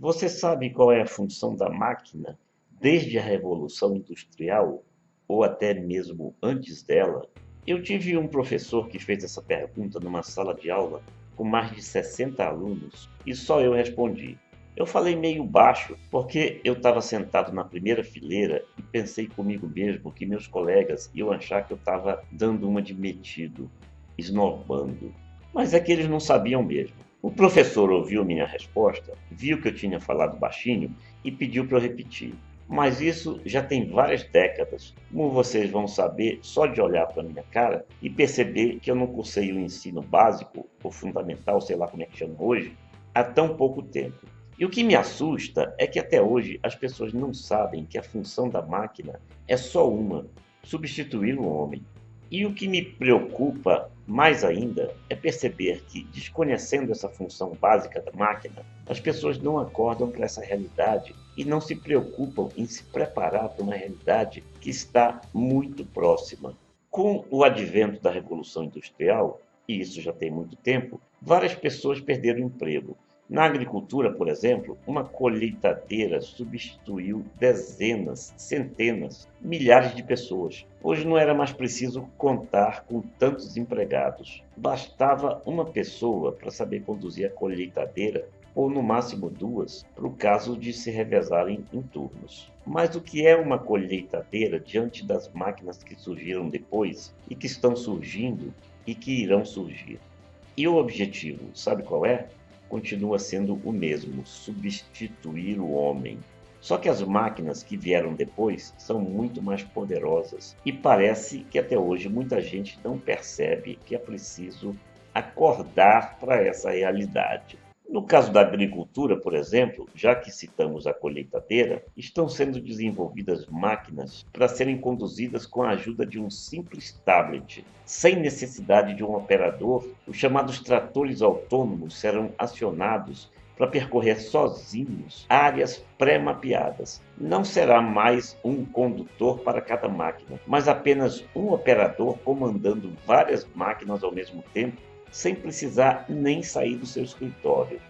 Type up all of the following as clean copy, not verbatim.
Você sabe qual é a função da máquina desde a Revolução Industrial ou até mesmo antes dela? Eu tive um professor que fez essa pergunta numa sala de aula com mais de 60 alunos e só eu respondi. Eu falei meio baixo porque eu estava sentado na primeira fileira e pensei comigo mesmo que meus colegas iam achar que eu estava dando uma de metido, esnobando. Mas é que eles não sabiam mesmo. O professor ouviu minha resposta, viu que eu tinha falado baixinho e pediu para eu repetir. Mas isso já tem várias décadas, como vocês vão saber só de olhar para minha cara e perceber que eu não cursei o ensino básico ou fundamental, sei lá como é que chama hoje, há tão pouco tempo. E o que me assusta é que até hoje as pessoas não sabem que a função da máquina é só uma: substituir o homem. E o que me preocupa mais ainda é perceber que, desconhecendo essa função básica da máquina, as pessoas não acordam para essa realidade e não se preocupam em se preparar para uma realidade que está muito próxima. Com o advento da Revolução Industrial, e isso já tem muito tempo, várias pessoas perderam o emprego. Na agricultura, por exemplo, uma colheitadeira substituiu dezenas, centenas, milhares de pessoas. Hoje não era mais preciso contar com tantos empregados. Bastava uma pessoa para saber conduzir a colheitadeira, ou no máximo duas, para o caso de se revezarem em turnos. Mas o que é uma colheitadeira diante das máquinas que surgiram depois e que estão surgindo e que irão surgir? E o objetivo, sabe qual é? Continua sendo o mesmo: substituir o homem. Só que as máquinas que vieram depois são muito mais poderosas e parece que até hoje muita gente não percebe que é preciso acordar para essa realidade. No caso da agricultura, por exemplo, já que citamos a colheitadeira, estão sendo desenvolvidas máquinas para serem conduzidas com a ajuda de um simples tablet. Sem necessidade de um operador, os chamados tratores autônomos serão acionados para percorrer sozinhos áreas pré-mapeadas. Não será mais um condutor para cada máquina, mas apenas um operador comandando várias máquinas ao mesmo tempo, sem precisar nem sair do seu escritório.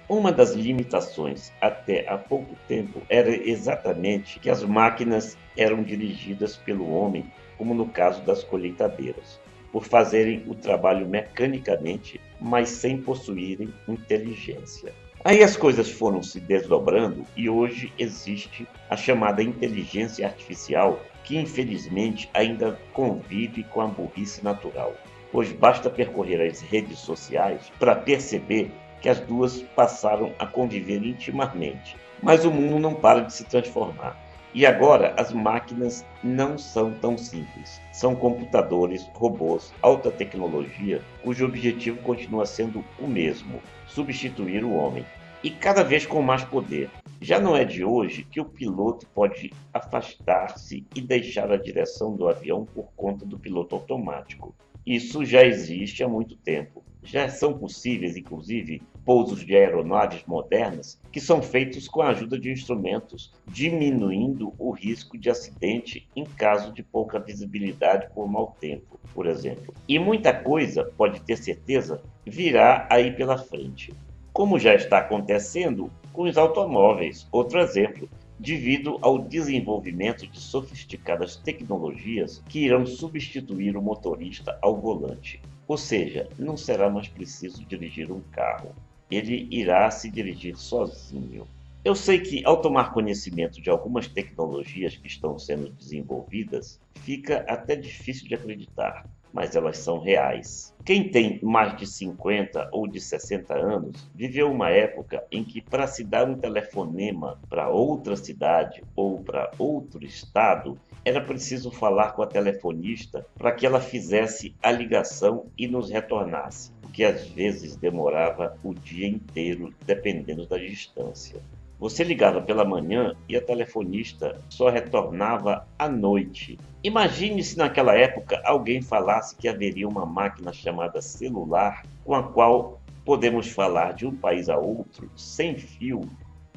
Uma das limitações até há pouco tempo era exatamente que as máquinas eram dirigidas pelo homem, como no caso das colheitadeiras, por fazerem o trabalho mecanicamente, mas sem possuírem inteligência. Aí as coisas foram se desdobrando e hoje existe a chamada inteligência artificial, que infelizmente ainda convive com a burrice natural, pois basta percorrer as redes sociais para perceber que as duas passaram a conviver intimamente. Mas o mundo não para de se transformar. E agora as máquinas não são tão simples. São computadores, robôs, alta tecnologia, cujo objetivo continua sendo o mesmo: substituir o homem. E cada vez com mais poder. Já não é de hoje que o piloto pode afastar-se e deixar a direção do avião por conta do piloto automático. Isso já existe há muito tempo. Já são possíveis, inclusive, pousos de aeronaves modernas que são feitos com a ajuda de instrumentos, diminuindo o risco de acidente em caso de pouca visibilidade por mau tempo, por exemplo. E muita coisa, pode ter certeza, virá aí pela frente. Como já está acontecendo com os automóveis, outro exemplo, devido ao desenvolvimento de sofisticadas tecnologias que irão substituir o motorista ao volante. Ou seja, não será mais preciso dirigir um carro. Ele irá se dirigir sozinho. Eu sei que, ao tomar conhecimento de algumas tecnologias que estão sendo desenvolvidas, fica até difícil de acreditar, mas elas são reais. Quem tem mais de 50 ou de 60 anos viveu uma época em que, para se dar um telefonema para outra cidade ou para outro estado, era preciso falar com a telefonista para que ela fizesse a ligação e nos retornasse, o que às vezes demorava o dia inteiro, dependendo da distância. Você ligava pela manhã e a telefonista só retornava à noite. Imagine se naquela época alguém falasse que haveria uma máquina chamada celular com a qual podemos falar de um país a outro sem fio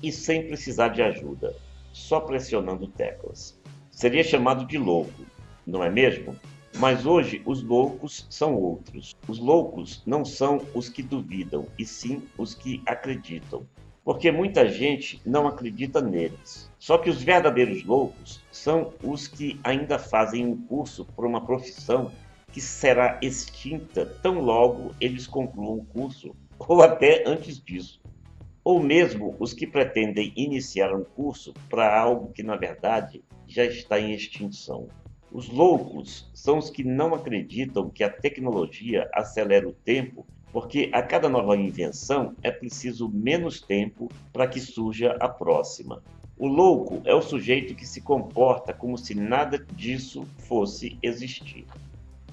e sem precisar de ajuda, só pressionando teclas. Seria chamado de louco, não é mesmo? Mas hoje os loucos são outros. Os loucos não são os que duvidam, e sim os que acreditam. porque muita gente não acredita neles. Só que os verdadeiros loucos são os que ainda fazem um curso por uma profissão que será extinta tão logo eles concluam o curso, ou até antes disso. Ou mesmo os que pretendem iniciar um curso para algo que, na verdade, já está em extinção. Os loucos são os que não acreditam que a tecnologia acelera o tempo, porque a cada nova invenção é preciso menos tempo para que surja a próxima. O louco é o sujeito que se comporta como se nada disso fosse existir,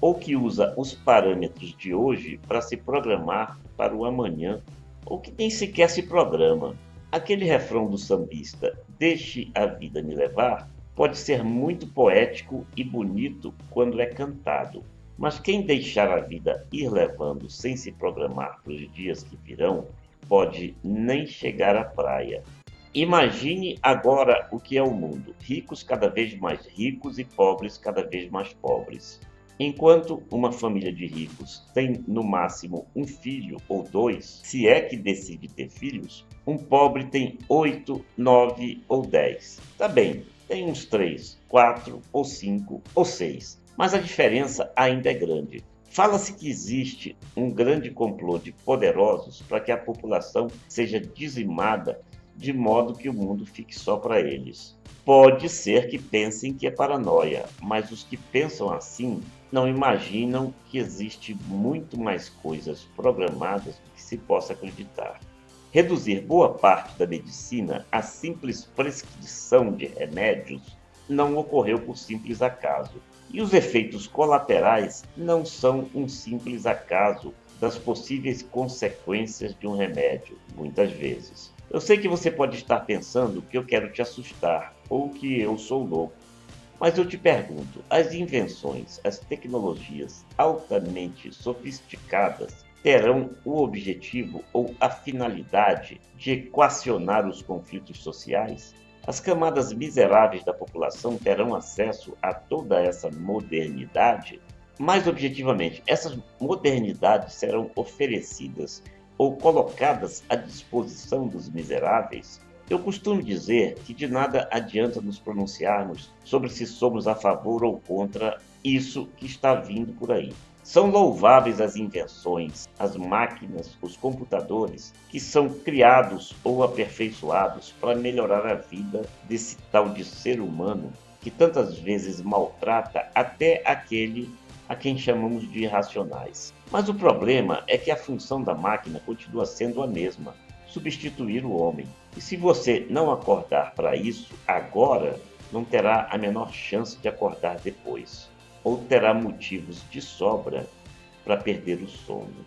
ou que usa os parâmetros de hoje para se programar para o amanhã, ou que nem sequer se programa. Aquele refrão do sambista, "Deixe a vida me levar", pode ser muito poético e bonito quando é cantado, mas quem deixar a vida ir levando sem se programar para os dias que virão, pode nem chegar à praia. Imagine agora o que é o mundo: ricos cada vez mais ricos e pobres cada vez mais pobres. Enquanto uma família de ricos tem no máximo um filho ou dois, se é que decide ter filhos, um pobre tem 8, 9 ou 10. Tá bem, tem uns 3, 4 ou 5 ou 6, mas a diferença ainda é grande. Fala-se que existe um grande complô de poderosos para que a população seja dizimada de modo que o mundo fique só para eles. Pode ser que pensem que é paranoia, mas os que pensam assim não imaginam que existe muito mais coisas programadas do que se possa acreditar. Reduzir boa parte da medicina à simples prescrição de remédios não ocorreu por simples acaso. E os efeitos colaterais não são um simples acaso das possíveis consequências de um remédio, muitas vezes. Eu sei que você pode estar pensando que eu quero te assustar ou que eu sou louco, mas eu te pergunto: as invenções, as tecnologias altamente sofisticadas terão o objetivo ou a finalidade de equacionar os conflitos sociais? As camadas miseráveis da população terão acesso a toda essa modernidade? Mais objetivamente, essas modernidades serão oferecidas ou colocadas à disposição dos miseráveis? Eu costumo dizer que de nada adianta nos pronunciarmos sobre se somos a favor ou contra isso que está vindo por aí. São louváveis as invenções, as máquinas, os computadores que são criados ou aperfeiçoados para melhorar a vida desse tal de ser humano que tantas vezes maltrata até aquele a quem chamamos de irracionais. Mas o problema é que a função da máquina continua sendo a mesma: substituir o homem. E se você não acordar para isso agora, não terá a menor chance de acordar depois, ou terá motivos de sobra para perder o sono.